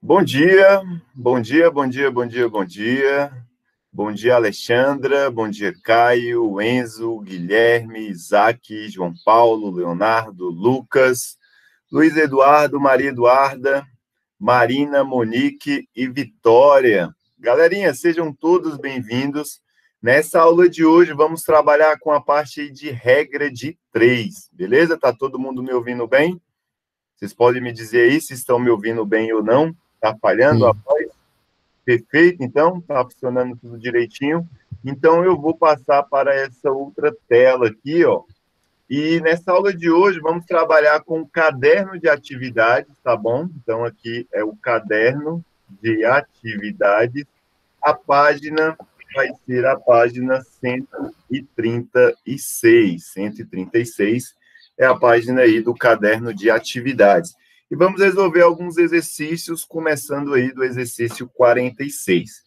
Bom dia, bom dia, bom dia, bom dia, bom dia. Bom dia, Alexandra, bom dia, Caio, Enzo, Guilherme, Isaac, João Paulo, Leonardo, Lucas, Luiz Eduardo, Maria Eduarda, Marina, Monique e Vitória. Galerinha, sejam todos bem-vindos. Nessa aula de hoje, vamos trabalhar com a parte de regra de 3, beleza? Tá todo mundo me ouvindo bem? Vocês podem me dizer aí se estão me ouvindo bem ou não? Tá falhando a voz? Perfeito, então, tá funcionando tudo direitinho. Então, eu vou passar para essa outra tela aqui, ó. E nessa aula de hoje, vamos trabalhar com o caderno de atividades, tá bom? Então, aqui é o caderno de atividades. A página vai ser a página 136. 136 é a página aí do caderno de atividades. E vamos resolver alguns exercícios, começando aí do exercício 46.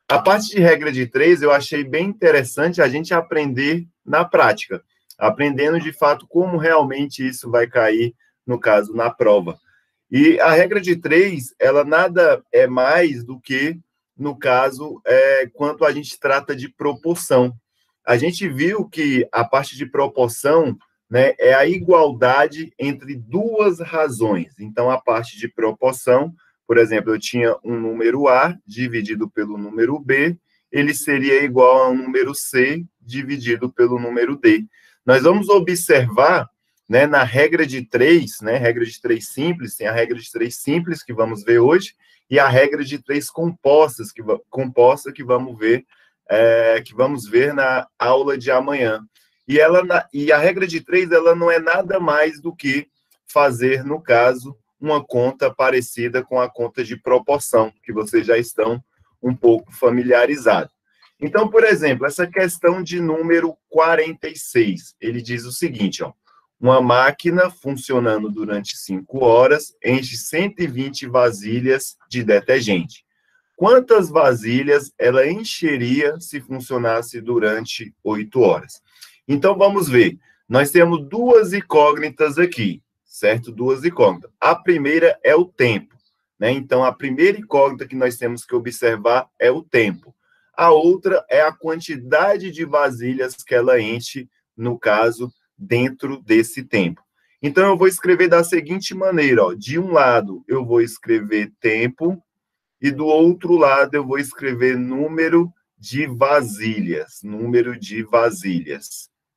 A parte de regra de 3 eu achei bem interessante a gente aprender na prática, aprendendo de fato como realmente isso vai cair, no caso, na prova. E a regra de 3, ela nada é mais do que, no caso, quanto a gente trata de proporção. A gente viu que a parte de proporção, né, é a igualdade entre duas razões. Então, a parte de proporção, por exemplo, eu tinha um número A dividido pelo número B, ele seria igual a um número C dividido pelo número D. Nós vamos observar, né, na regra de 3, né, regra de 3 simples, tem a regra de 3 simples que vamos ver hoje, e a regra de 3 compostas que vamos ver na aula de amanhã. E a regra de 3, ela não é nada mais do que fazer, no caso, uma conta parecida com a conta de proporção, que vocês já estão um pouco familiarizados. Então, por exemplo, essa questão de número 46, ele diz o seguinte, ó, uma máquina funcionando durante 5 horas enche 120 vasilhas de detergente. Quantas vasilhas ela encheria se funcionasse durante 8 horas? Então, vamos ver. Nós temos duas incógnitas aqui, certo? Duas incógnitas. A primeira é o tempo, né? Então, a primeira incógnita que nós temos que observar é o tempo. A outra é a quantidade de vasilhas que ela enche, no caso, dentro desse tempo. Então, eu vou escrever da seguinte maneira, ó. De um lado, eu vou escrever tempo, e do outro lado eu vou escrever número de vasilhas,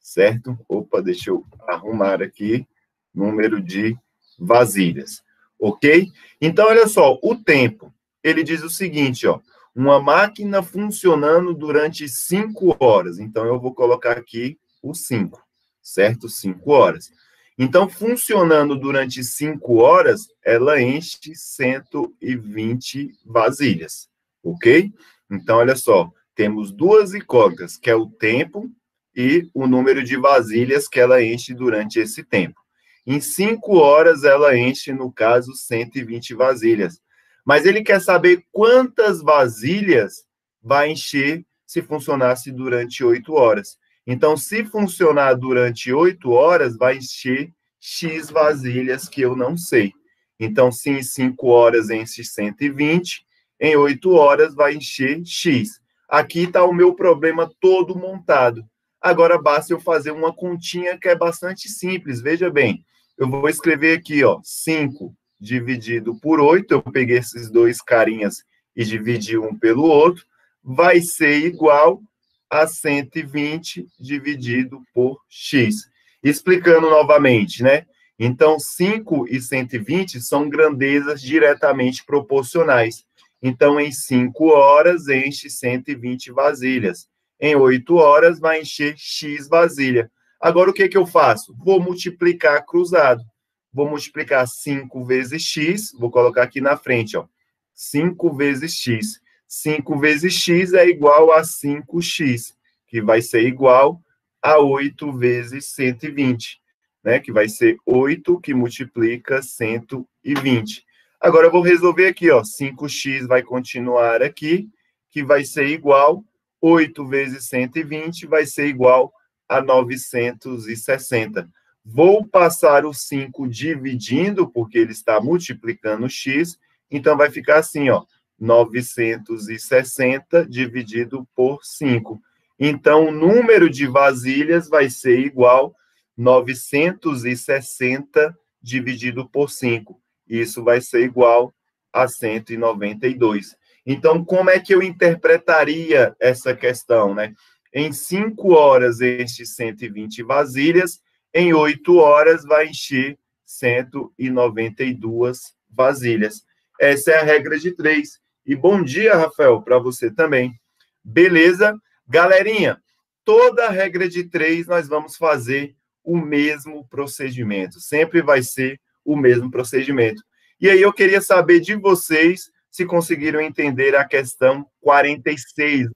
certo? Opa, deixa eu arrumar aqui, número de vasilhas, ok? Então, olha só, o tempo, ele diz o seguinte, ó, uma máquina funcionando durante 5 horas, então eu vou colocar aqui o 5, certo? 5 horas. Então, funcionando durante 5 horas, ela enche 120 vasilhas, ok? Então, olha só, temos duas incógnitas, que é o tempo e o número de vasilhas que ela enche durante esse tempo. Em 5 horas, ela enche, no caso, 120 vasilhas. Mas ele quer saber quantas vasilhas vai encher se funcionasse durante 8 horas. Então, se funcionar durante 8 horas, vai encher X vasilhas que eu não sei. Então, se em 5 horas enche 120, em 8 horas vai encher X. Aqui está o meu problema todo montado. Agora, basta eu fazer uma continha que é bastante simples. Veja bem, eu vou escrever aqui, ó, 5 dividido por 8. Eu peguei esses dois carinhas e dividi um pelo outro. Vai ser igual a 120 dividido por X. Explicando novamente, né? Então, 5 e 120 são grandezas diretamente proporcionais. Então, em 5 horas, enche 120 vasilhas. Em 8 horas, vai encher X vasilha. Agora, o que eu faço? Vou multiplicar cruzado. Vou multiplicar 5 vezes X, vou colocar aqui na frente, ó. 5 vezes X. 5 vezes X é igual a 5X, que vai ser igual a 8 vezes 120, né? Que vai ser 8 que multiplica 120. Agora, eu vou resolver aqui, ó. 5x vai continuar aqui, que vai ser igual 8 vezes 120, vai ser igual a 960. Vou passar o 5 dividindo, porque ele está multiplicando x, Então, vai ficar assim, ó, 960 dividido por 5. Então, o número de vasilhas vai ser igual 960 dividido por 5. Isso vai ser igual a 192. Então, como é que eu interpretaria essa questão, né? Em 5 horas enche 120 vasilhas, em 8 horas vai encher 192 vasilhas. Essa é a regra de 3. E bom dia, Rafael, para você também. Beleza? Galerinha, toda a regra de 3 nós vamos fazer o mesmo procedimento. Sempre vai ser o mesmo procedimento. E aí eu queria saber de vocês se conseguiram entender a questão 46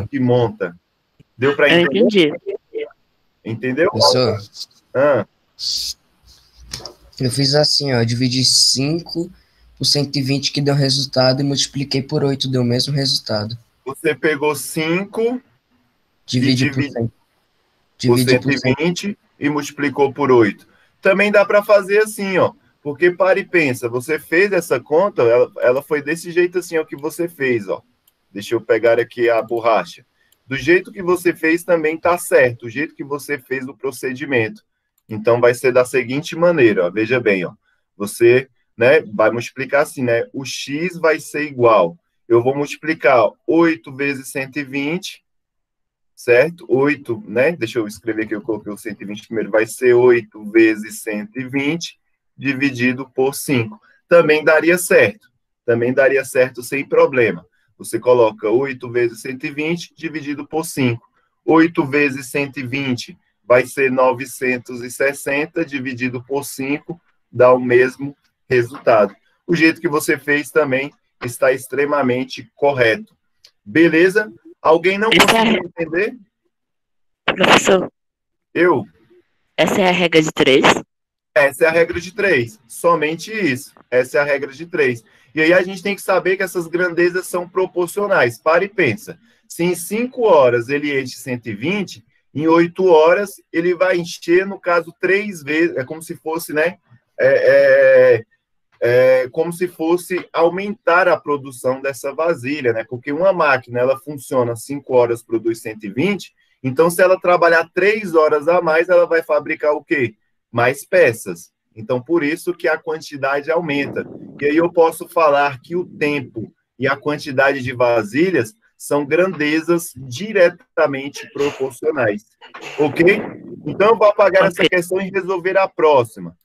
que monta. Deu para entender? Eu entendi. Entendeu? Professor, eu fiz assim, ó, eu dividi 5 por 120 que deu resultado e multipliquei por 8, deu o mesmo resultado. Você pegou 5 divide por 120 e multiplicou por 8. Também dá para fazer assim, ó. Porque para e pensa, você fez essa conta, ela foi desse jeito assim, ó, que você fez, ó. Deixa eu pegar aqui a borracha. Do jeito que você fez também está certo, o jeito que você fez o procedimento. Então, vai ser da seguinte maneira, ó, veja bem, ó, você, né, vai multiplicar assim, né, o x vai ser igual, eu vou multiplicar 8 vezes 120, certo? 8, né, deixa eu escrever aqui, eu coloquei o 120 primeiro, vai ser 8 vezes 120 dividido por 5. Também daria certo sem problema. Você coloca 8 vezes 120 dividido por 5. 8 vezes 120 vai ser 960 dividido por 5, dá o mesmo resultado. O jeito que você fez também está extremamente correto. Beleza? Alguém não conseguiu entender? Professor. Essa é a regra de 3? Essa é a regra de 3. Somente isso. Essa é a regra de 3. E aí a gente tem que saber que essas grandezas são proporcionais. Para e pensa. Se em 5 horas ele enche 120, em 8 horas ele vai encher, no caso, 3 vezes. É como se fosse, né? Como se fosse aumentar a produção dessa vasilha, né? Porque uma máquina, ela funciona 5 horas, produz 120. Então, se ela trabalhar 3 horas a mais, ela vai fabricar o quê? Mais peças. Então, por isso que a quantidade aumenta. E aí eu posso falar que o tempo e a quantidade de vasilhas são grandezas diretamente proporcionais. Ok? Então, eu vou apagar essa questão e resolver a próxima.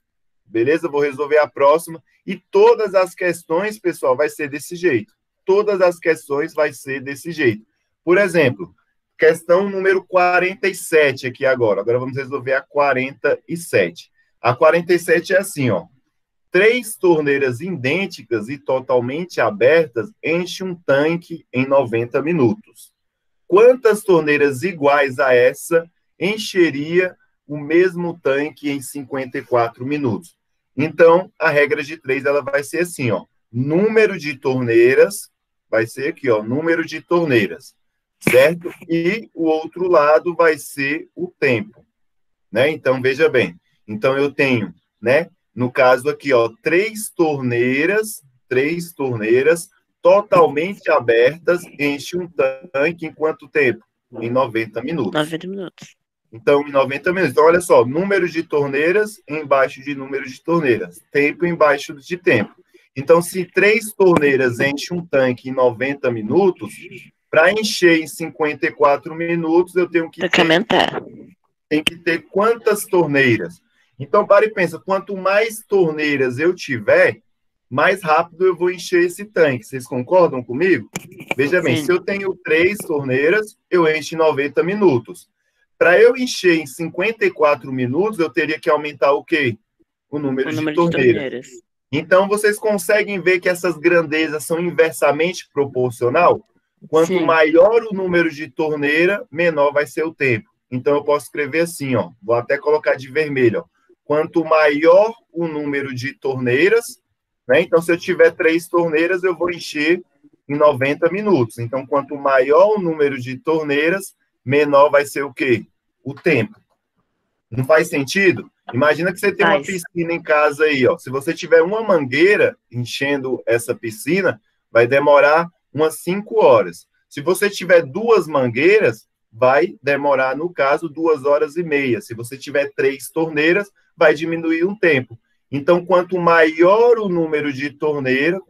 Beleza? Vou resolver a próxima. E todas as questões, pessoal, vai ser desse jeito. Todas as questões vai ser desse jeito. Por exemplo, questão número 47 aqui agora. Agora vamos resolver a 47. A 47 é assim, ó. 3 torneiras idênticas e totalmente abertas enchem um tanque em 90 minutos. Quantas torneiras iguais a essa encheria o mesmo tanque em 54 minutos? Então, a regra de 3 ela vai ser assim, ó. Número de torneiras, vai ser aqui, ó, número de torneiras, certo? E o outro lado vai ser o tempo, né? Então, veja bem. Então, eu tenho, né? No caso aqui, ó, 3 torneiras totalmente abertas, enche um tanque em quanto tempo? Em 90 minutos. 90 minutos. Então, em 90 minutos. Então, olha só, número de torneiras embaixo de número de torneiras, tempo embaixo de tempo. Então, se 3 torneiras enchem um tanque em 90 minutos, para encher em 54 minutos, eu tenho que aumentar. Tem que ter quantas torneiras? Então, para e pensa, quanto mais torneiras eu tiver, mais rápido eu vou encher esse tanque. Vocês concordam comigo? Veja bem, se eu tenho 3 torneiras, eu encho em 90 minutos. Para eu encher em 54 minutos, eu teria que aumentar o quê? O número de torneiras. Então, vocês conseguem ver que essas grandezas são inversamente proporcional? Quanto maior o número de torneira, menor vai ser o tempo. Então, eu posso escrever assim, ó. Vou até colocar de vermelho, ó. Quanto maior o número de torneiras, né? Então, se eu tiver 3 torneiras, eu vou encher em 90 minutos. Então, quanto maior o número de torneiras, menor vai ser o quê? O tempo. Não faz sentido? Imagina que você tem uma Faz. piscina em casa aí, ó. Se você tiver uma mangueira enchendo essa piscina, vai demorar umas 5 horas. Se você tiver 2 mangueiras, vai demorar, no caso, 2 horas e meia. Se você tiver 3 torneiras, vai diminuir um tempo. Então, quanto maior o número de torneira,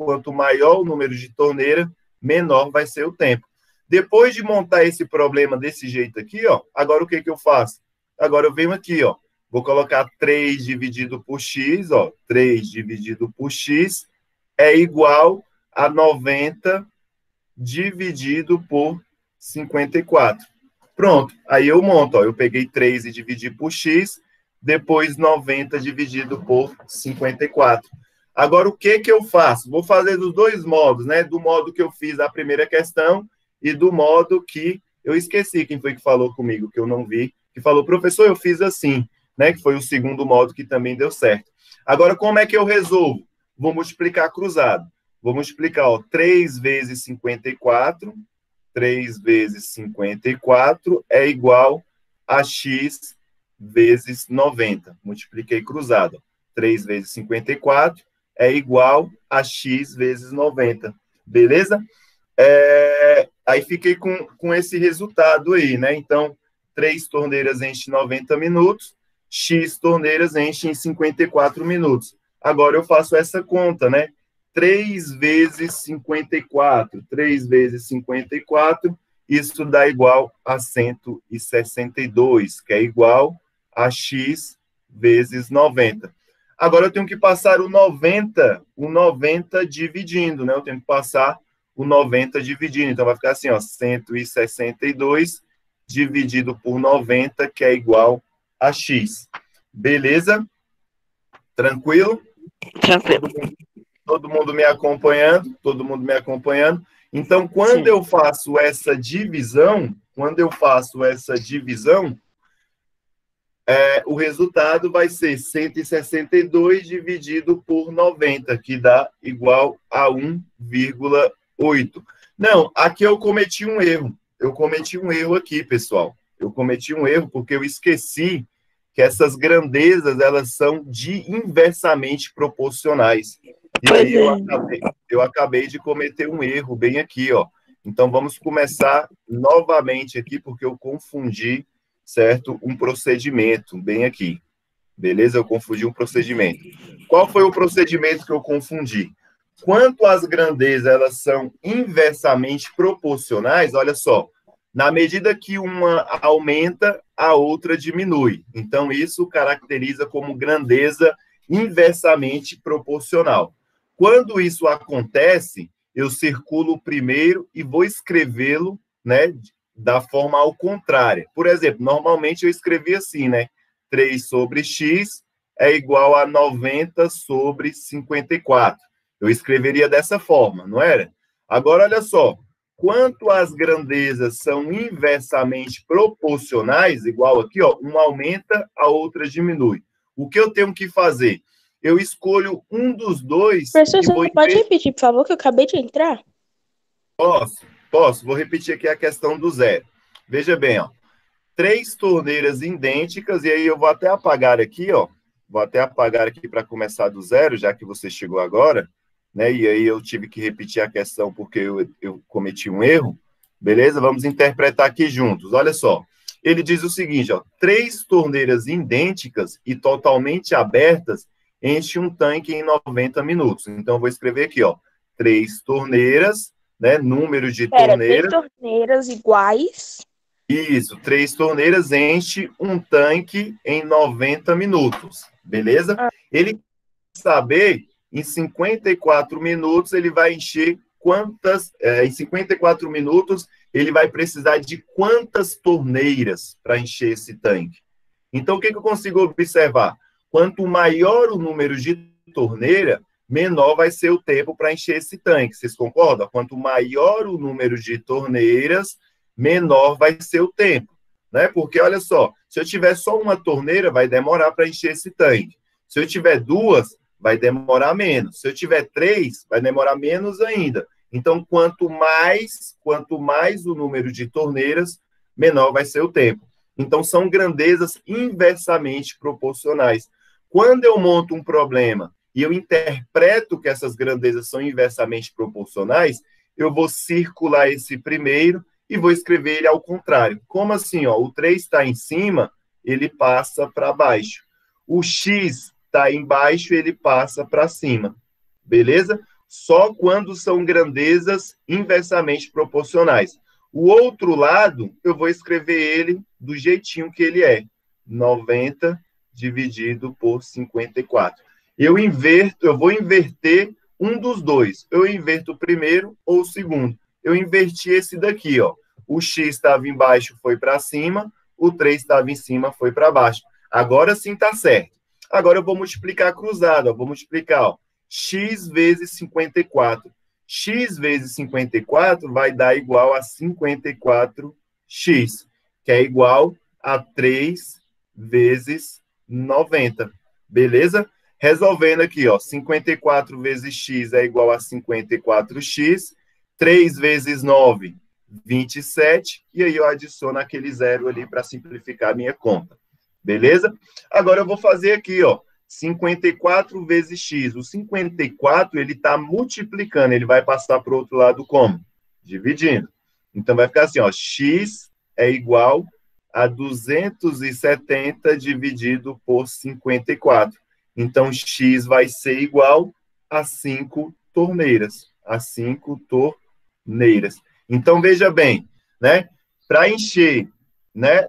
menor vai ser o tempo. Depois de montar esse problema desse jeito aqui, ó, agora o que eu faço? Agora eu venho aqui, ó, vou colocar 3 dividido por x, ó, 3 dividido por x é igual a 90 dividido por 54. Pronto, aí eu monto, ó, eu peguei 3 e dividi por x, depois 90 dividido por 54. Agora, o que eu faço? Vou fazer dos dois modos, né? Do modo que eu fiz a primeira questão e do modo que eu esqueci quem foi que falou comigo, que eu não vi, que falou, professor, eu fiz assim, né? Que foi o segundo modo que também deu certo. Agora, como é que eu resolvo? Vou multiplicar cruzado. Vou multiplicar, ó, 3 vezes 54, 3 vezes 54 é igual a x vezes 90. Multipliquei cruzado. 3 vezes 54 é igual a x vezes 90. Beleza? Aí fiquei com esse resultado aí, né? Então, 3 torneiras enchem 90 minutos, x torneiras enchem em 54 minutos. Agora eu faço essa conta, né? 3 vezes 54. 3 vezes 54, isso dá igual a 162, que é igual a x vezes 90. Agora eu tenho que passar o 90 dividindo, né? Eu tenho que passar o 90 dividindo. Então vai ficar assim, ó, 162 dividido por 90, que é igual a x. Beleza? Tranquilo? Tranquilo. Todo mundo me acompanhando? Todo mundo me acompanhando? Então, quando Sim. eu faço essa divisão, o resultado vai ser 162 dividido por 90, que dá igual a 1,8. Não, aqui eu cometi um erro. Eu cometi um erro aqui, pessoal. Eu cometi um erro porque eu esqueci que essas grandezas, elas são inversamente proporcionais. E aí eu acabei de cometer um erro bem aqui, ó. Então, vamos começar novamente aqui, porque eu confundi, certo? Um procedimento bem aqui. Beleza? Eu confundi um procedimento. Qual foi o procedimento que eu confundi? Quanto as grandezas elas são inversamente proporcionais, olha só, na medida que uma aumenta, a outra diminui. Então, isso caracteriza como grandeza inversamente proporcional. Quando isso acontece, eu circulo o primeiro e vou escrevê-lo, né, da forma ao contrária. Por exemplo, normalmente eu escrevi assim, né? 3 sobre x é igual a 90 sobre 54. Eu escreveria dessa forma, não era? Agora, olha só. Quanto as grandezas são inversamente proporcionais, igual aqui, ó, uma aumenta, a outra diminui. O que eu tenho que fazer? Eu escolho um dos dois... Professor, você pode repetir, por favor, que eu acabei de entrar? Posso. Vou repetir aqui a questão do zero. Veja bem, ó. 3 torneiras idênticas, e aí eu vou até apagar aqui, ó. Vou até apagar aqui para começar do zero, já que você chegou agora, né? E aí eu tive que repetir a questão porque eu cometi um erro. Beleza? Vamos interpretar aqui juntos. Olha só. Ele diz o seguinte, ó. 3 torneiras idênticas e totalmente abertas enchem um tanque em 90 minutos. Então, eu vou escrever aqui, ó. 3 torneiras, né? Número de torneiras. 3 torneiras iguais. Isso, 3 torneiras enche um tanque em 90 minutos, beleza? Ele quer saber, em 54 minutos, ele vai encher quantas... em 54 minutos, ele vai precisar de quantas torneiras para encher esse tanque. Então, o que eu consigo observar? Quanto maior o número de torneira, menor vai ser o tempo para encher esse tanque. Vocês concordam? Quanto maior o número de torneiras, menor vai ser o tempo, né? Porque, olha só, se eu tiver só uma torneira, vai demorar para encher esse tanque. Se eu tiver 2, vai demorar menos. Se eu tiver 3, vai demorar menos ainda. Então, quanto mais o número de torneiras, menor vai ser o tempo. Então, são grandezas inversamente proporcionais. Quando eu monto um problema e eu interpreto que essas grandezas são inversamente proporcionais, eu vou circular esse primeiro e vou escrever ele ao contrário. Como assim? Ó, o 3 está em cima, ele passa para baixo. O x está embaixo, ele passa para cima. Beleza? Só quando são grandezas inversamente proporcionais. O outro lado, eu vou escrever ele do jeitinho que ele é. 90 dividido por 54. Eu vou inverter um dos dois. Eu inverto o primeiro ou o segundo. Eu inverti esse daqui, ó. O x estava embaixo, foi para cima. O 3 estava em cima, foi para baixo. Agora sim está certo. Agora eu vou multiplicar cruzado, ó. Vou multiplicar, ó. X vezes 54. X vezes 54 vai dar igual a 54x, que é igual a 3 vezes 90. Beleza? Resolvendo aqui, ó, 54 vezes x é igual a 54x, 3 vezes 9, 27, e aí eu adiciono aquele zero ali para simplificar a minha conta. Beleza? Agora eu vou fazer aqui, ó, 54 vezes x. O 54, ele está multiplicando, ele vai passar para o outro lado como? Dividindo. Então, vai ficar assim, ó, x é igual a 270 dividido por 54. Então, x vai ser igual a 5 torneiras. A 5 torneiras. Então, veja bem, né? Para encher, né,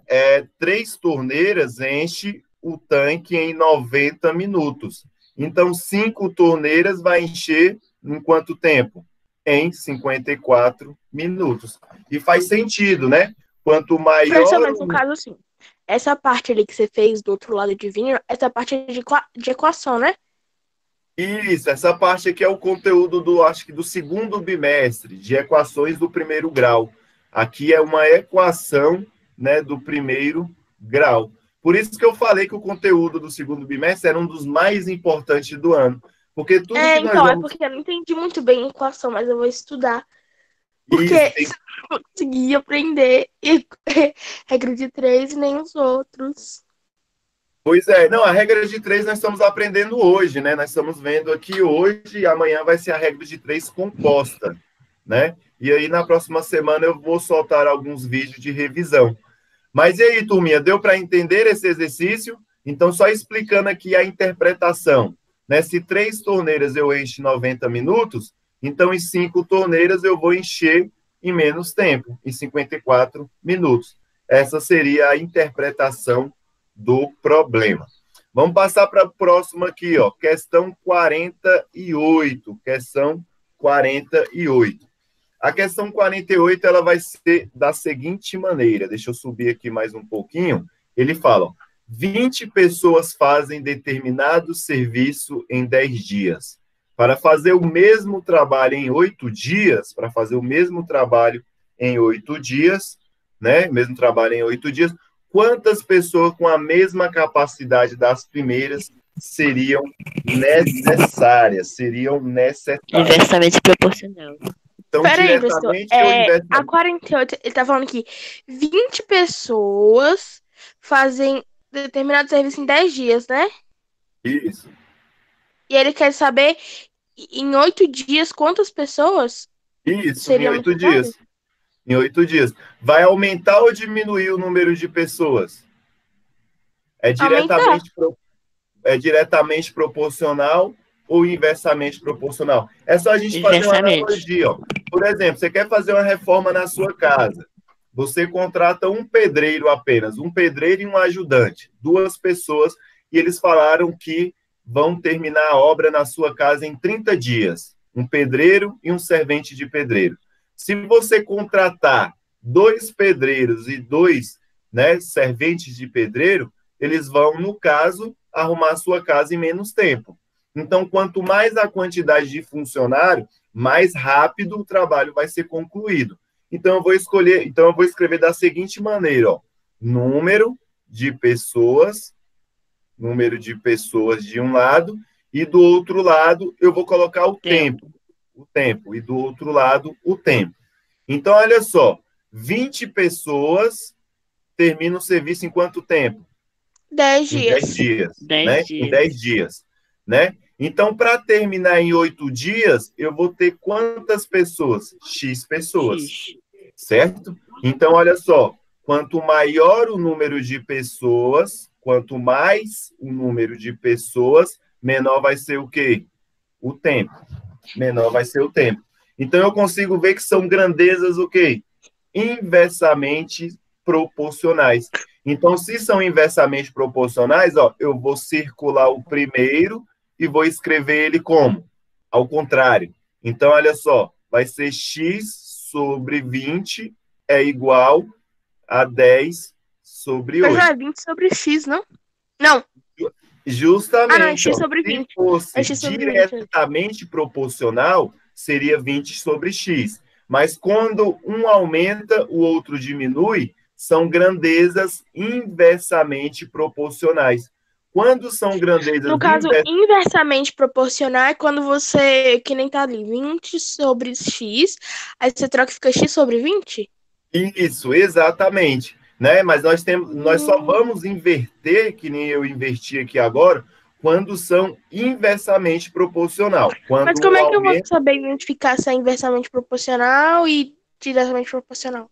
3 torneiras enche o tanque em 90 minutos. Então, 5 torneiras vai encher em quanto tempo? Em 54 minutos. E faz sentido, né? Quanto maior... Professor, mas no caso, assim, essa parte ali que você fez do outro lado de vinho, essa parte é de equação, né? Isso, essa parte aqui é o conteúdo do, acho que do segundo bimestre, de equações do primeiro grau. Aqui é uma equação, né, do primeiro grau. Por isso que eu falei que o conteúdo do segundo bimestre era um dos mais importantes do ano. Porque tudo que nós então, vamos... é porque eu não entendi muito bem a equação, mas eu vou estudar. Porque Isso, eu não consegui aprender regra de 3 nem os outros. Pois é, não, a regra de 3 nós estamos aprendendo hoje, né? Nós estamos vendo aqui hoje e amanhã vai ser a regra de 3 composta, né? E aí na próxima semana eu vou soltar alguns vídeos de revisão. Mas e aí, turminha, deu para entender esse exercício? Então, só explicando aqui a interpretação, né? Se 3 torneiras eu encho em 90 minutos, então em 5 torneiras eu vou encher em menos tempo, em 54 minutos. Essa seria a interpretação do problema. Vamos passar para a próxima aqui, ó. Questão 48. Questão 48. A questão 48, ela vai ser da seguinte maneira. Deixa eu subir aqui mais um pouquinho. Ele fala, ó, 20 pessoas fazem determinado serviço em 10 dias. Para fazer o mesmo trabalho em 8 dias, né? Mesmo trabalho em 8 dias, quantas pessoas com a mesma capacidade das primeiras seriam necessárias? Inversamente proporcional. Então, Peraí, professor. diretamente ou inversamente? A 48, ele tá falando que 20 pessoas fazem determinado serviço em 10 dias, né? Isso. E ele quer saber em 8 dias quantas pessoas Isso, seriam em 8 necessárias? dias. Em 8 dias. Vai aumentar ou diminuir o número de pessoas? É Aumentar. diretamente proporcional ou inversamente proporcional? É só a gente fazer uma Inversamente. analogia, ó. Por exemplo, você quer fazer uma reforma na sua casa. Você contrata um pedreiro apenas, um pedreiro e um ajudante, 2 pessoas, e eles falaram que vão terminar a obra na sua casa em 30 dias. Um pedreiro e um servente de pedreiro. Se você contratar 2 pedreiros e 2, né, serventes de pedreiro, eles vão, no caso, arrumar a sua casa em menos tempo. Então, quanto mais a quantidade de funcionário, mais rápido o trabalho vai ser concluído. Então, eu vou escrever da seguinte maneira, ó. Número de pessoas de um lado, e do outro lado eu vou colocar o tempo, e do outro lado o tempo. Então, olha só, 20 pessoas termina o serviço em quanto tempo? 10 Em dias. 10 dias, 10 né? dias. Em 10 dias, né? Então, para terminar em 8 dias, eu vou ter quantas pessoas? X pessoas, X. certo? Então, olha só, quanto maior o número de pessoas, quanto mais o número de pessoas, menor vai ser o quê? O tempo. Menor vai ser o tempo. Então, eu consigo ver que são grandezas o quê? Inversamente proporcionais. Então, se são inversamente proporcionais, ó, eu vou circular o primeiro e vou escrever ele como? Ao contrário. Então, olha só, vai ser x sobre 20 é igual a 10 sobre Mas não 8. é 20 sobre X, não? Não. Justamente, Ah, não, é X ó, sobre se 20. fosse É X sobre 20. diretamente proporcional, seria 20 sobre x. Mas quando um aumenta, o outro diminui, são grandezas inversamente proporcionais. Quando são grandezas No caso, inversamente proporcional é quando você, que nem tá ali, 20 sobre X, aí você troca e fica X sobre 20? Isso, exatamente. Né? Mas nós só vamos inverter, que nem eu inverti aqui agora, quando são inversamente proporcional. Quando Mas como um é que eu vou aumenta, saber identificar se é inversamente proporcional e diretamente proporcional?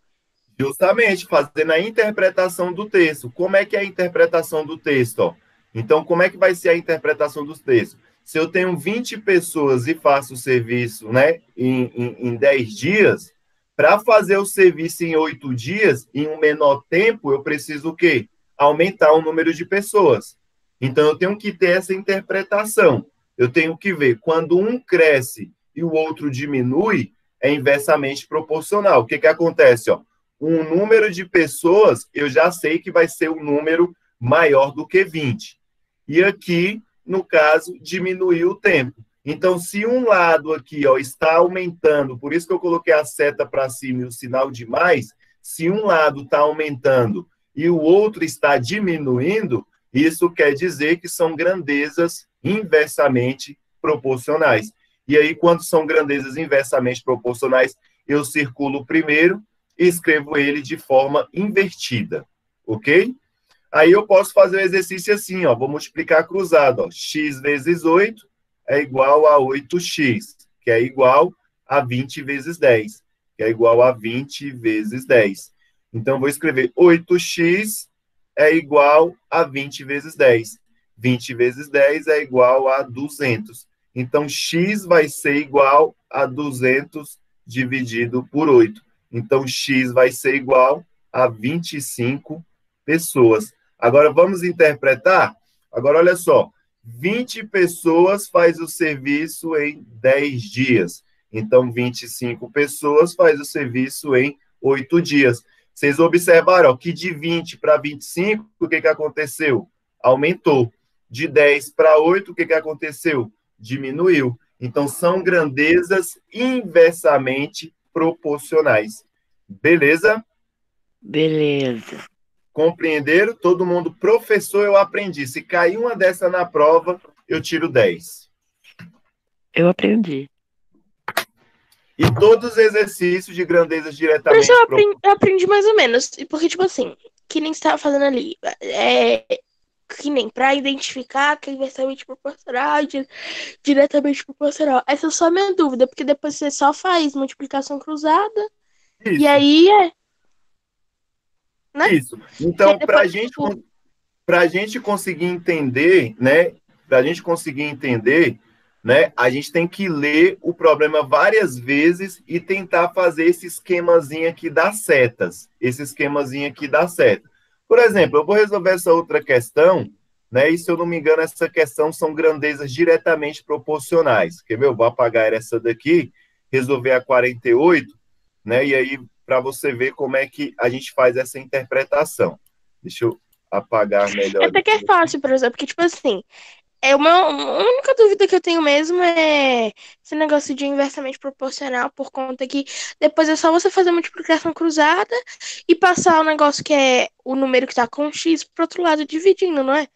justamente fazendo a interpretação do texto. Como é que é a interpretação do texto? Ó? Então, como é que vai ser a interpretação dos textos? Se eu tenho 20 pessoas e faço o serviço, né, em 10 dias, para fazer o serviço em 8 dias, em um menor tempo, eu preciso o quê? Aumentar o número de pessoas. Então, eu tenho que ter essa interpretação. Eu tenho que ver, quando um cresce e o outro diminui, é inversamente proporcional. O que, que acontece? Ó? Um número de pessoas, eu já sei que vai ser um número maior do que 20. E aqui, no caso, diminuiu o tempo. Então, se um lado aqui ó, está aumentando, por isso que eu coloquei a seta para cima e o sinal de mais, se um lado está aumentando e o outro está diminuindo, isso quer dizer que são grandezas inversamente proporcionais. E aí, quando são grandezas inversamente proporcionais, eu circulo primeiro e escrevo ele de forma invertida, ok? Aí eu posso fazer o exercício assim, ó, vou multiplicar cruzado, ó, x vezes 8 é igual a 8x, que é igual a 20 vezes 10, que é igual a 20 vezes 10. Então, vou escrever 8x é igual a 20 vezes 10. 20 vezes 10 é igual a 200. Então, x vai ser igual a 200 dividido por 8. Então, x vai ser igual a 25 pessoas. Agora, vamos interpretar? Agora, olha só. 20 pessoas faz o serviço em 10 dias. Então, 25 pessoas faz o serviço em 8 dias. Vocês observaram ó, que de 20 para 25, o que aconteceu? Aumentou. De 10 para 8, o que aconteceu? Diminuiu. Então, são grandezas inversamente proporcionais. Beleza? Beleza. Compreenderam? Todo mundo, professor, eu aprendi. Se cair uma dessa na prova, eu tiro 10. Eu aprendi. E todos os exercícios de grandezas diretamente Professor, eu aprendi mais ou menos. Porque, tipo assim, que nem você estava fazendo ali. Que nem para identificar que é inversamente proporcional, diretamente proporcional. Essa é só a minha dúvida, porque depois você só faz multiplicação cruzada. Isso. E aí né? Isso. Então, para Depois, a gente conseguir entender, né? Para a gente conseguir entender, né? A gente tem que ler o problema várias vezes e tentar fazer esse esquemazinho aqui das setas. Esse esquemazinho aqui da seta. Por exemplo, eu vou resolver essa outra questão, né? E se eu não me engano, essa questão são grandezas diretamente proporcionais. Quer ver? Eu vou apagar essa daqui, resolver a 48, né? E aí, para você ver como é que a gente faz essa interpretação. Deixa eu apagar melhor. Até que é fácil, por exemplo, porque, tipo assim, a única dúvida que eu tenho mesmo é esse negócio de inversamente proporcional, por conta que depois é só você fazer a multiplicação cruzada e passar o negócio que é o número que tá com x pro outro lado dividindo, não é?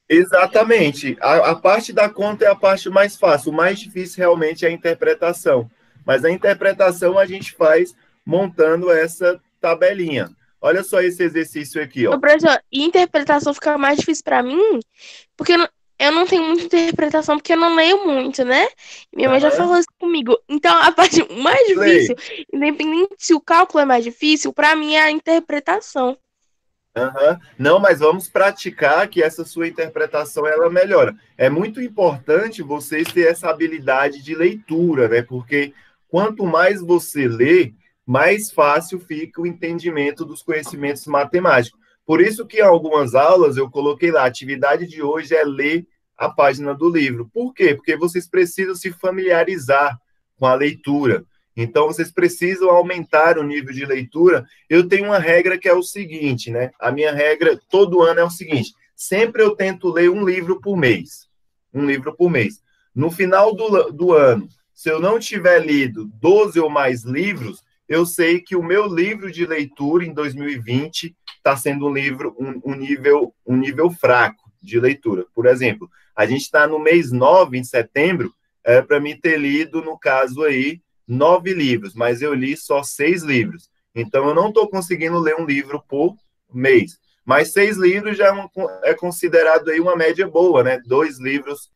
Exatamente. A parte da conta é a parte mais fácil. O mais difícil realmente é a interpretação. Mas a interpretação a gente faz montando essa tabelinha. Olha só esse exercício aqui, ó. Professor, e interpretação fica mais difícil pra mim, porque eu não tenho muita interpretação, porque eu não leio muito, né? Minha mãe já Aham. falou isso comigo. Então, a parte mais Lê. difícil, independente se o cálculo é mais difícil, pra mim é a interpretação. Aham. Não, mas vamos praticar que essa sua interpretação ela melhora. É muito importante vocês ter essa habilidade de leitura, né? Porque quanto mais você lê, mais fácil fica o entendimento dos conhecimentos matemáticos. Por isso que em algumas aulas eu coloquei lá, a atividade de hoje é ler a página do livro. Por quê? Porque vocês precisam se familiarizar com a leitura. Então, vocês precisam aumentar o nível de leitura. Eu tenho uma regra que é o seguinte, né? A minha regra todo ano é o seguinte: sempre eu tento ler um livro por mês. Um livro por mês. No final do ano, se eu não tiver lido 12 ou mais livros, eu sei que o meu livro de leitura em 2020 está sendo um nível fraco de leitura. Por exemplo, a gente está no mês 9, em setembro, é para mim ter lido, no caso aí, 9 livros, mas eu li só 6 livros. Então, eu não estou conseguindo ler um livro por mês. Mas 6 livros já é considerado aí uma média boa, né? 2 livros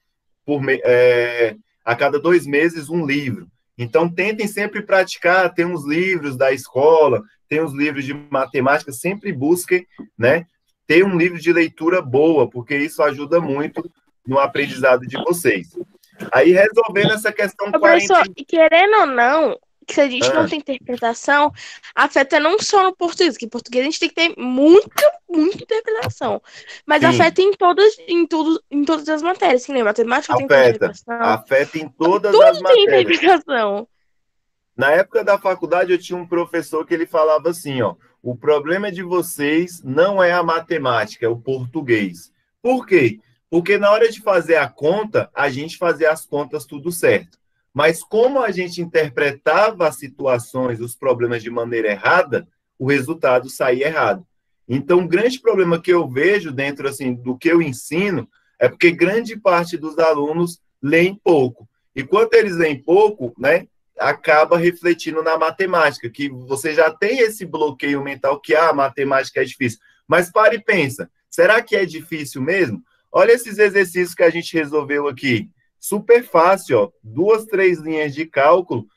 a cada 2 meses, um livro. Então, tentem sempre praticar. Tem uns livros da escola, tem uns livros de matemática, sempre busquem, né, ter um livro de leitura boa, porque isso ajuda muito no aprendizado de vocês. Aí, resolvendo essa questão Professor, e querendo ou não, que se a gente não tem interpretação, afeta não só no português, que em português a gente tem que ter muita interpretação. Mas Sim. afeta em todas as matérias, que nem matemática tem interpretação. Afeta em todas Tudo as tem matérias. interpretação. Na época da faculdade, eu tinha um professor que ele falava assim, ó, o problema de vocês não é a matemática, é o português. Por quê? Porque na hora de fazer a conta, a gente fazia as contas tudo certo. Mas como a gente interpretava as situações, os problemas de maneira errada, o resultado saía errado. Então, um grande problema que eu vejo dentro assim do que eu ensino é porque grande parte dos alunos leem pouco. E quando eles leem pouco, né, acaba refletindo na matemática, que você já tem esse bloqueio mental que a matemática é difícil. Mas pare e pensa, será que é difícil mesmo? Olha esses exercícios que a gente resolveu aqui. Super fácil, ó. 2, 3 linhas de cálculo.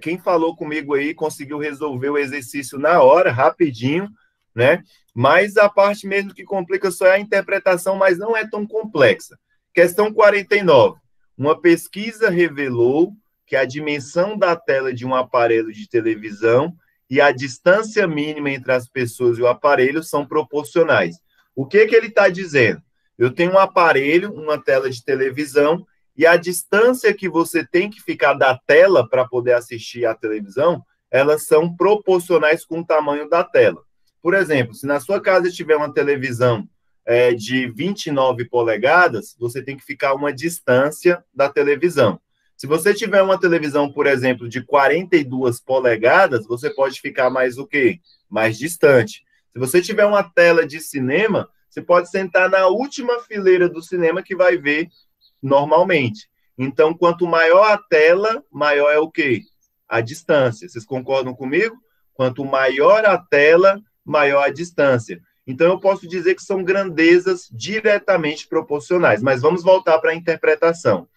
Quem falou comigo aí conseguiu resolver o exercício na hora, rapidinho, né? Mas a parte mesmo que complica só é a interpretação, mas não é tão complexa. Questão 49. Uma pesquisa revelou que a dimensão da tela de um aparelho de televisão e a distância mínima entre as pessoas e o aparelho são proporcionais. O que ele está dizendo? Eu tenho um aparelho, uma tela de televisão, e a distância que você tem que ficar da tela para poder assistir à televisão, elas são proporcionais com o tamanho da tela. Por exemplo, se na sua casa tiver uma televisão de 29 polegadas, você tem que ficar uma distância da televisão. Se você tiver uma televisão, por exemplo, de 42 polegadas, você pode ficar mais o quê? Mais distante. Se você tiver uma tela de cinema, você pode sentar na última fileira do cinema que vai ver normalmente. Então, quanto maior a tela, maior é o quê? A distância. Vocês concordam comigo? Quanto maior a tela, maior a distância. Então, eu posso dizer que são grandezas diretamente proporcionais. Mas vamos voltar para a interpretação.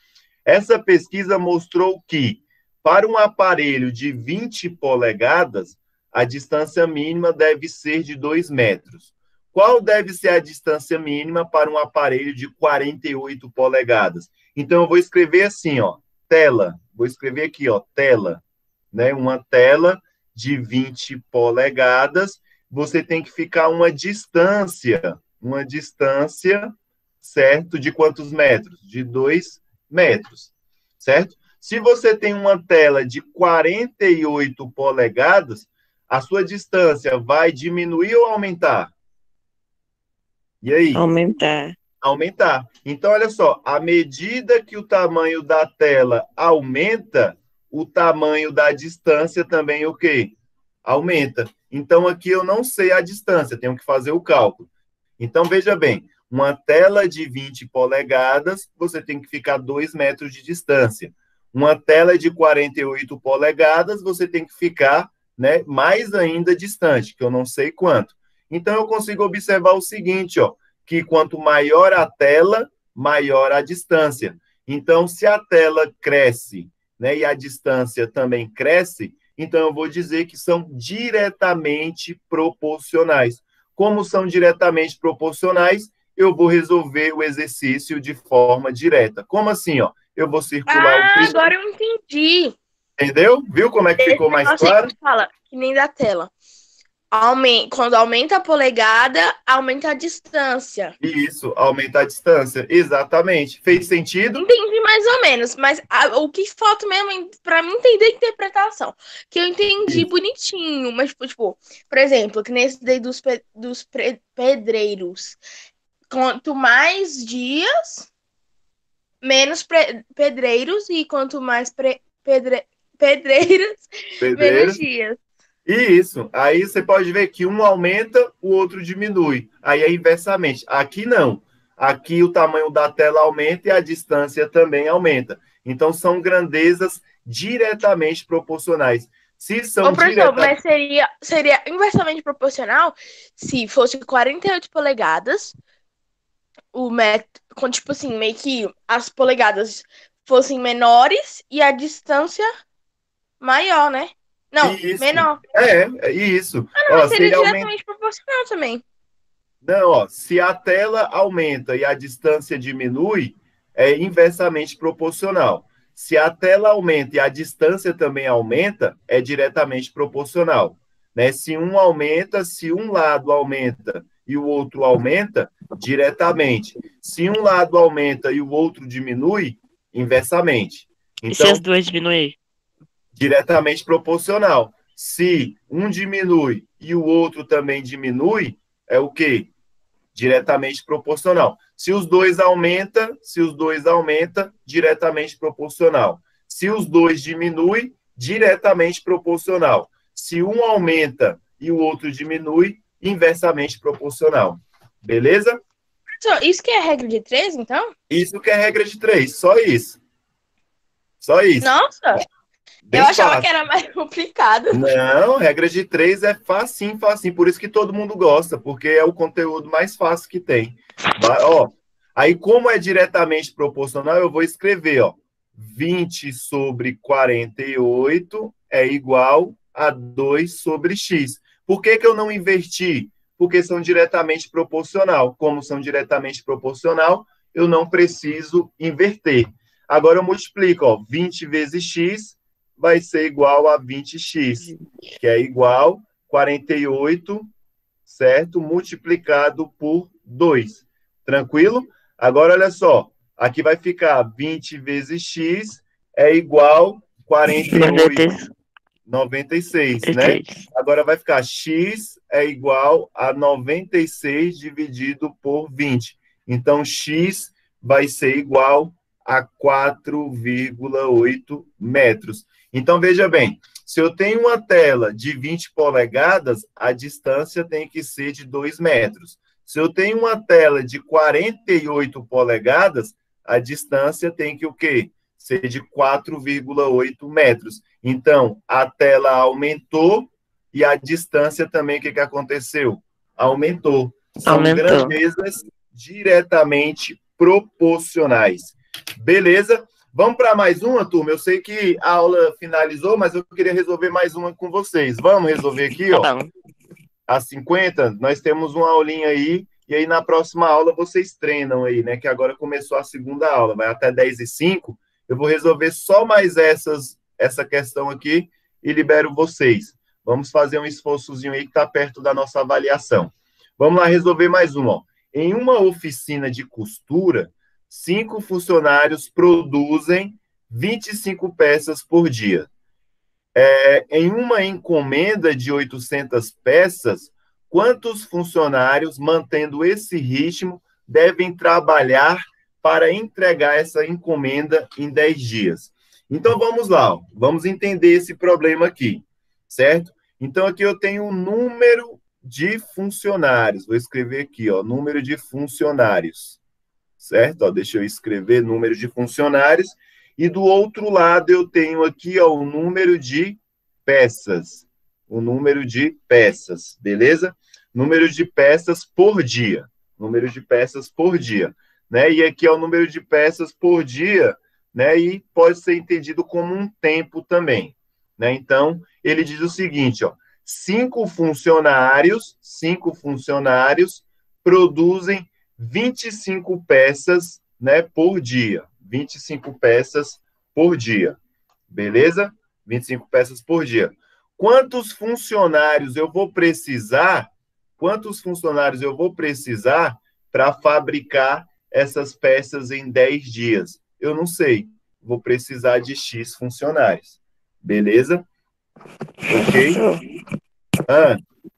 Essa pesquisa mostrou que, para um aparelho de 20 polegadas, a distância mínima deve ser de 2 metros. Qual deve ser a distância mínima para um aparelho de 48 polegadas? Então, eu vou escrever assim, ó, tela. Vou escrever aqui, ó, tela. Né? Uma tela de 20 polegadas, você tem que ficar uma distância, certo? De quantos metros? De 2 metros, certo? Se você tem uma tela de 48 polegadas, a sua distância vai diminuir ou aumentar? E aí? Aumentar. Então, olha só, à medida que o tamanho da tela aumenta, o tamanho da distância também o quê? Aumenta. Então, aqui eu não sei a distância, tenho que fazer o cálculo. Então, veja bem, uma tela de 20 polegadas, você tem que ficar 2 metros de distância. Uma tela de 48 polegadas, você tem que ficar né, mais ainda distante, que eu não sei quanto. Então, eu consigo observar o seguinte, ó, que quanto maior a tela, maior a distância. Então, se a tela cresce, né, e a distância também cresce, então eu vou dizer que são diretamente proporcionais. Como são diretamente proporcionais, eu vou resolver o exercício de forma direta. Como assim, ó? Eu vou circular o prisma. Agora eu entendi. Entendeu? Viu como é que ficou mais claro? Que fala, que nem da tela. Quando aumenta a polegada, aumenta a distância. Isso, aumenta a distância. Exatamente. Fez sentido? Entendi mais ou menos, mas o que falta mesmo para mim entender a interpretação. Que eu entendi Isso. bonitinho, mas, tipo, por exemplo, que nesse daí dos pedreiros. Quanto mais dias, menos pedreiros, e quanto mais pedreiros, menos dias. Isso. Aí você pode ver que um aumenta, o outro diminui. Aí é inversamente. Aqui não. Aqui o tamanho da tela aumenta e a distância também aumenta. Então, são grandezas diretamente proporcionais. Se são Mas seria inversamente proporcional se fosse 48 polegadas, o metro, tipo assim, meio que as polegadas fossem menores e a distância maior, né? Não, isso. menor. É isso. Não, mas seria diretamente proporcional também. Não, ó, se a tela aumenta e a distância diminui, é inversamente proporcional. Se a tela aumenta e a distância também aumenta, é diretamente proporcional. Né? Se um aumenta, se um lado aumenta e o outro aumenta, diretamente. Se um lado aumenta e o outro diminui, inversamente. Então, e se as duas diminuírem? Diretamente proporcional. Se um diminui e o outro também diminui, é o quê? Diretamente proporcional. Se os dois aumenta, diretamente proporcional. Se os dois diminuem, diretamente proporcional. Se um aumenta e o outro diminui, inversamente proporcional. Beleza? Isso que é regra de 3, então? Isso que é regra de 3, só isso. Só isso. Nossa! Bem eu achava fácil. que era mais complicado. Não, regra de 3 é facinho. Por isso que todo mundo gosta, porque é o conteúdo mais fácil que tem. Ó, aí, como é diretamente proporcional, eu vou escrever, ó, 20 sobre 48 é igual a 2 sobre x. Por que eu não inverti? Porque são diretamente proporcional. Como são diretamente proporcional, eu não preciso inverter. Agora eu multiplico, ó, 20 vezes x vai ser igual a 20x, que é igual a 48, certo? Multiplicado por 2. Tranquilo? Agora, olha só. Aqui vai ficar 20 vezes x é igual a 48, 96, né? Agora vai ficar x é igual a 96 dividido por 20. Então, x vai ser igual a 4,8 metros. Então, veja bem, se eu tenho uma tela de 20 polegadas, a distância tem que ser de 2 metros. Se eu tenho uma tela de 48 polegadas, a distância tem que o quê? Ser de 4,8 metros. Então, a tela aumentou e a distância também, o que aconteceu? Aumentou. São grandezas diretamente proporcionais. Beleza? Vamos para mais uma, turma? Eu sei que a aula finalizou, mas eu queria resolver mais uma com vocês. Vamos resolver aqui, ó. Às 50, nós temos uma aulinha aí, e aí na próxima aula vocês treinam aí, né? Que agora começou a segunda aula, vai até 10h05. Eu vou resolver só mais essa questão aqui e libero vocês. Vamos fazer um esforçozinho aí que está perto da nossa avaliação. Vamos lá resolver mais uma, ó. Em uma oficina de costura, 5 funcionários produzem 25 peças por dia. Em uma encomenda de 800 peças, quantos funcionários, mantendo esse ritmo, devem trabalhar para entregar essa encomenda em 10 dias? Então, vamos lá, ó. Vamos entender esse problema aqui, certo? Então, aqui eu tenho o número de funcionários. Vou escrever aqui, ó, número de funcionários. Certo? Ó, deixa eu escrever número de funcionários. E do outro lado eu tenho aqui, ó, o número de peças. o número de peças, beleza? Número de peças por dia. Número de peças por dia, né? E aqui é o número de peças por dia, né? E pode ser entendido como um tempo também, né? Então, ele diz o seguinte, ó, cinco funcionários produzem 25 peças, né, por dia. 25 peças por dia, beleza? 25 peças por dia. Quantos funcionários eu vou precisar para fabricar essas peças em 10 dias? Eu não sei. Vou precisar de X funcionários. Beleza? Ok?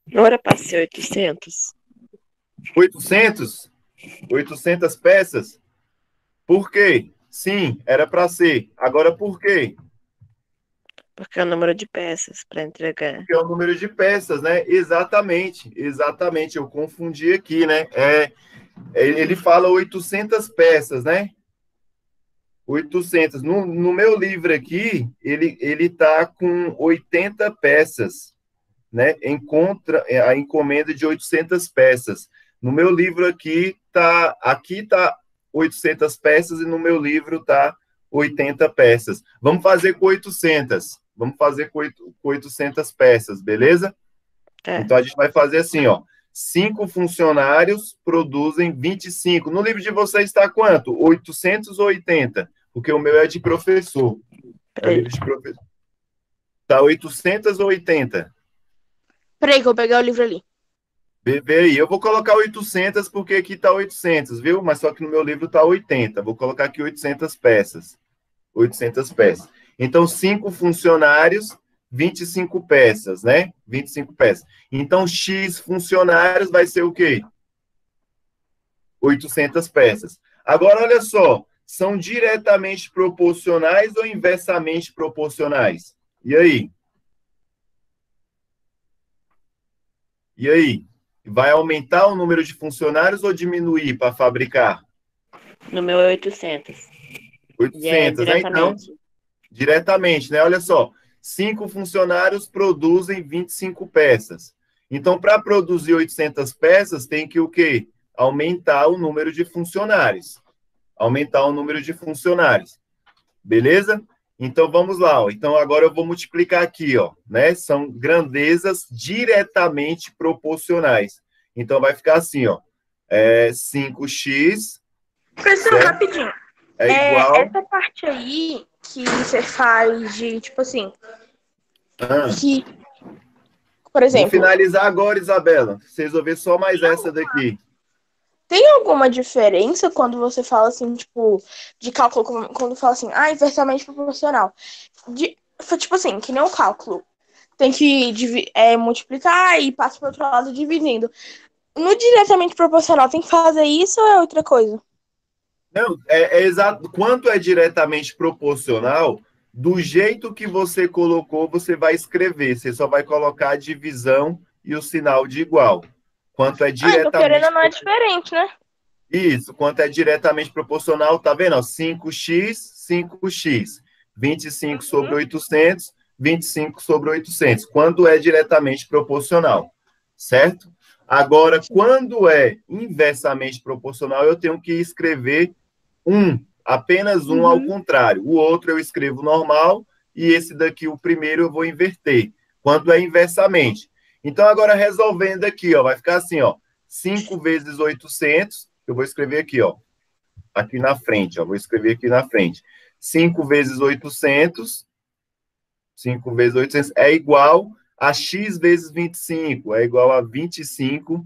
Não era para ser 800? 800? 800 peças? Por quê? Sim, era para ser. Agora, por quê? Porque é o número de peças para entregar. Porque é o número de peças, né? Exatamente. Eu confundi aqui, né? Ele fala 800 peças, né? 800. No meu livro aqui, ele tá com 80 peças, né? A encomenda de 800 peças. No meu livro aqui tá 800 peças e no meu livro tá 80 peças. Vamos fazer com 800. Vamos fazer com 800 peças, beleza? Então a gente vai fazer assim, ó. 5 funcionários produzem 25. No livro de vocês está quanto? 800 ou 80? Porque o meu é de professor. É livro de professor. Tá 800 ou 80? Peraí que eu vou pegar o livro ali. Vê aí, eu vou colocar 800 porque aqui tá 800, viu? Mas só que no meu livro tá 80. Vou colocar aqui 800 peças. 800 peças. Então, 5 funcionários, 25 peças, né? 25 peças. Então, X funcionários vai ser o quê? 800 peças. Agora, olha só, são diretamente proporcionais ou inversamente proporcionais? E aí? E aí? Vai aumentar o número de funcionários ou diminuir para fabricar? No meu é 800. 800, né? Então, diretamente, né? Olha só, 5 funcionários produzem 25 peças. Então, para produzir 800 peças, tem que o quê? Aumentar o número de funcionários. Aumentar o número de funcionários. Beleza? Então, vamos lá. Ó. Então, agora eu vou multiplicar aqui, ó, né? São grandezas diretamente proporcionais. Então, vai ficar assim, ó. 5x... Professor, rapidinho. Igual... Essa parte aí que você faz de, tipo assim... Que, por exemplo... Vou finalizar agora, Isabela. Vocês vão ver só mais essa daqui. Tem alguma diferença quando você fala assim, tipo, de cálculo, quando fala assim, inversamente proporcional? Tipo assim, que nem o cálculo. Tem que multiplicar e passa para outro lado dividindo. No diretamente proporcional, tem que fazer isso ou é outra coisa? Não, é exato. Quanto é diretamente proporcional, do jeito que você colocou, você vai escrever. Você só vai colocar a divisão e o sinal de igual. Quanto é diretamente... então querendo não é diferente, né? Isso, quanto é diretamente proporcional, tá vendo? 5x, 5x. 25 sobre 800, 25 sobre 800. Quando é diretamente proporcional, certo? Agora, quando é inversamente proporcional, eu tenho que escrever apenas ao contrário. O outro eu escrevo normal e esse daqui, o primeiro, eu vou inverter. Quando é inversamente. Então, agora resolvendo aqui, ó, vai ficar assim, ó, 5 vezes 800, eu vou escrever aqui, ó, aqui na frente, ó, vou escrever aqui na frente. 5 vezes 800, 5 vezes 800 é igual a x vezes 25, é igual a 25x.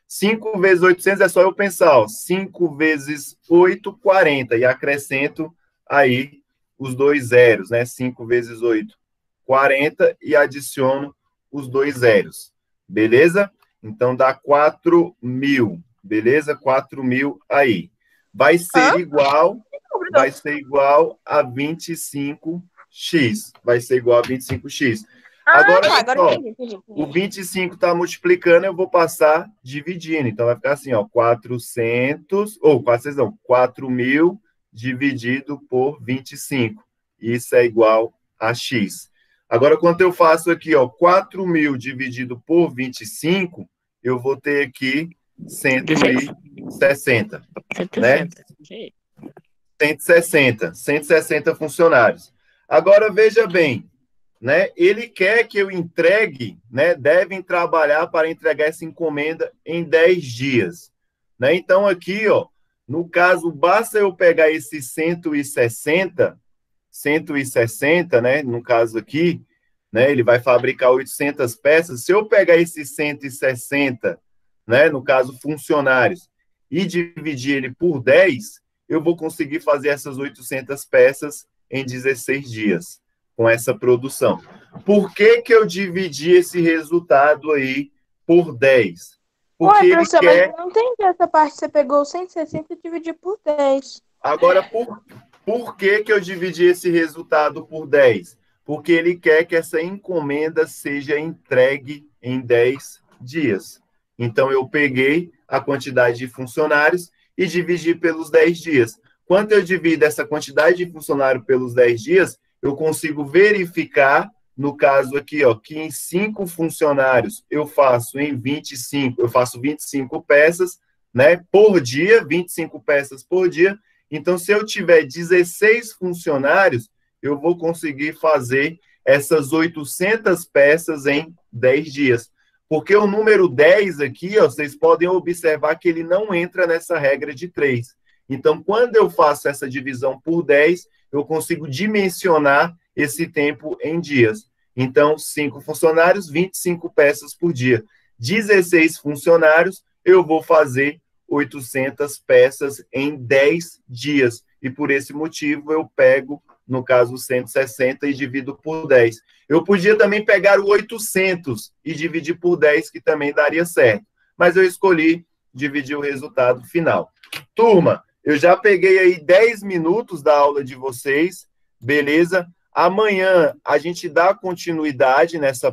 5 vezes 800 é só eu pensar, ó, 5 vezes 8, 40, e acrescento aí os dois zeros, né? 5 vezes 8, 40, e adiciono os dois zeros, beleza? Então, dá 4.000, beleza? 4.000 aí. Vai ser igual a 25x. Vai ser igual a 25x. Agora entendi. O 25 está multiplicando, eu vou passar dividindo. Então, vai ficar assim, ó, 4.000 dividido por 25. Isso é igual a x. Agora, quando eu faço aqui, ó, 4.000 dividido por 25, eu vou ter aqui 160, né? 160 funcionários. Agora, veja bem, né? Ele quer que eu entregue, né? Devem trabalhar para entregar essa encomenda em 10 dias, né? Então, aqui, ó, no caso, basta eu pegar esse 160, né? No caso aqui, né? Ele vai fabricar 800 peças. Se eu pegar esse 160, né? No caso, funcionários, e dividir ele por 10, eu vou conseguir fazer essas 800 peças em 16 dias, com essa produção. Por que que eu dividi esse resultado aí por 10? Porque Ué, professor, ele quer... mas eu não entendi essa parte. Você pegou 160 e dividiu por 10. Agora, por que que eu dividi esse resultado por 10? Porque ele quer que essa encomenda seja entregue em 10 dias. Então, eu peguei a quantidade de funcionários e dividi pelos 10 dias. Quando eu divido essa quantidade de funcionário pelos 10 dias, eu consigo verificar, no caso aqui, ó, que em 5 funcionários eu faço 25 peças, né, por dia, 25 peças por dia. Então, se eu tiver 16 funcionários, eu vou conseguir fazer essas 800 peças em 10 dias. Porque o número 10 aqui, ó, vocês podem observar que ele não entra nessa regra de 3. Então, quando eu faço essa divisão por 10, eu consigo dimensionar esse tempo em dias. Então, 5 funcionários, 25 peças por dia. 16 funcionários, eu vou fazer 800 peças em 10 dias. E por esse motivo, eu pego, no caso, 160 e divido por 10. Eu podia também pegar o 800 e dividir por 10, que também daria certo. Mas eu escolhi dividir o resultado final. Turma, eu já peguei aí 10 minutos da aula de vocês, beleza? Amanhã a gente dá continuidade nessa